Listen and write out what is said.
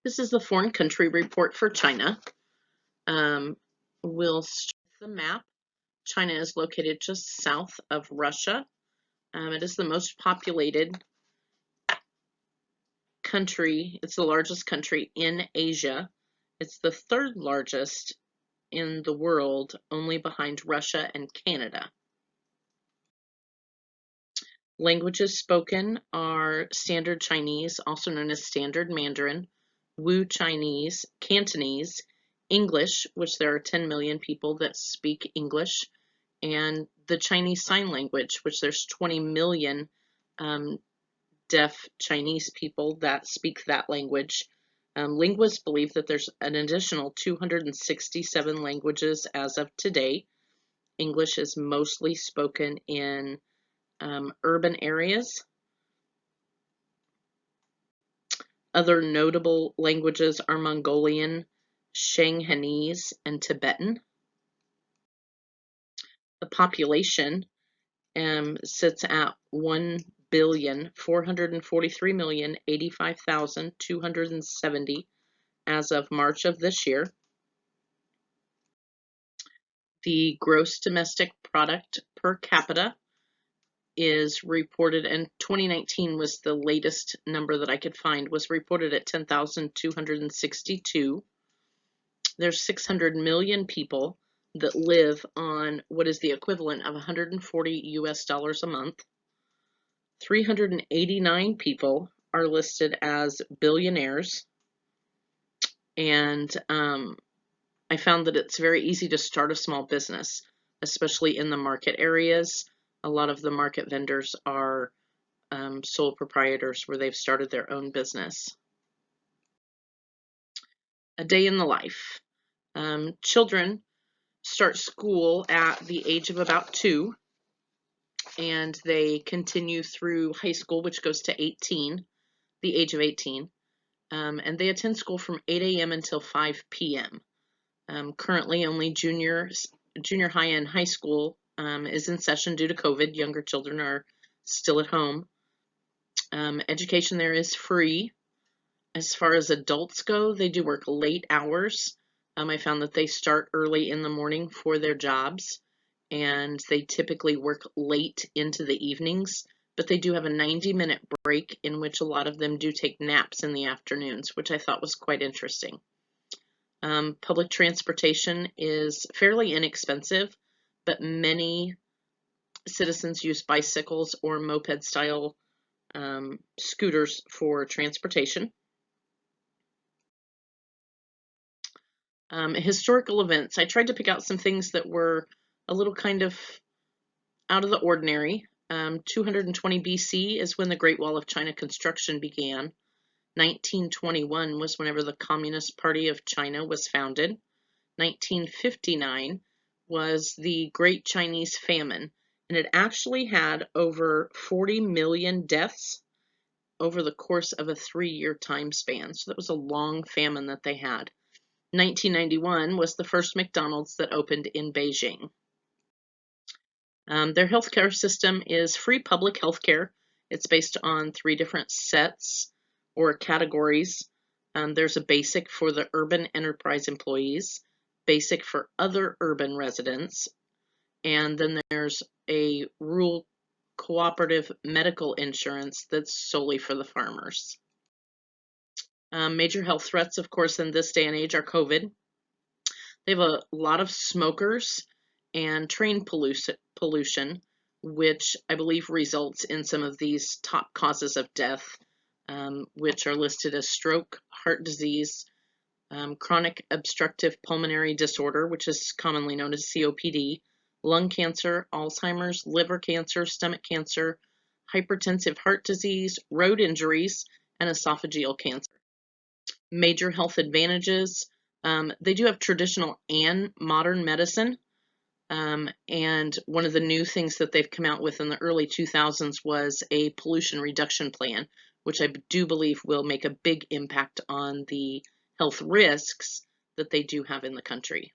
This is the foreign country report for China. We'll start with the map. China is located just south of Russia. It is the most populated country. It's the largest country in Asia. It's the third largest in the world, only behind Russia and Canada. Languages spoken are Standard Chinese, also known as Standard Mandarin, Wu Chinese, Cantonese, English, which there are 10 million people that speak English, and the Chinese Sign Language, which there's 20 million deaf Chinese people that speak that language. Linguists believe that there's an additional 267 languages as of today. English is mostly spoken in urban areas. Other notable languages are Mongolian, Shanghainese, and Tibetan. The population sits at 1,443,085,270 as of March of this year. The gross domestic product per capita is reported, and 2019 was the latest number that I could find, was reported at 10,262. There's 600 million people that live on what is the equivalent of 140 US dollars a month. 389 people are listed as billionaires, and I found that it's very easy to start a small business, especially in the market areas. A lot of the market vendors are sole proprietors where they've started their own business. A day in the life. Children start school at the age of about 2, and they continue through high school, which goes to 18, the age of 18, and they attend school from 8 a.m. until 5 p.m. Currently, only junior high and high school is in session due to COVID. Younger children are still at home. Education there is free. As far as adults go, they do work late hours. I found that they start early in the morning for their jobs, and they typically work late into the evenings, but they do have a 90-minute break in which a lot of them do take naps in the afternoons, which I thought was quite interesting. Public transportation is fairly inexpensive, but many citizens use bicycles or moped-style scooters for transportation. Historical events. I tried to pick out some things that were a little kind of out of the ordinary. 220 BC is when the Great Wall of China construction began. 1921 was whenever the Communist Party of China was founded. 1959 was the Great Chinese Famine, and it actually had over 40 million deaths over the course of a 3-year time span. So that was a long famine that they had. 1991 was the first McDonald's that opened in Beijing. Their healthcare system is free public healthcare. It's based on 3 different sets or categories. There's a basic for the urban enterprise employees, basic for other urban residents, and then there's a rural cooperative medical insurance that's solely for the farmers. Major health threats, of course, in this day and age are COVID. They have a lot of smokers and train pollution, which I believe results in some of these top causes of death, which are listed as stroke, heart disease, chronic obstructive pulmonary disorder, which is commonly known as COPD, lung cancer, Alzheimer's, liver cancer, stomach cancer, hypertensive heart disease, road injuries, and esophageal cancer. Major health advantages. They do have traditional and modern medicine. And one of the new things that they've come out with in the early 2000s was a pollution reduction plan, which I do believe will make a big impact on the health risks that they do have in the country.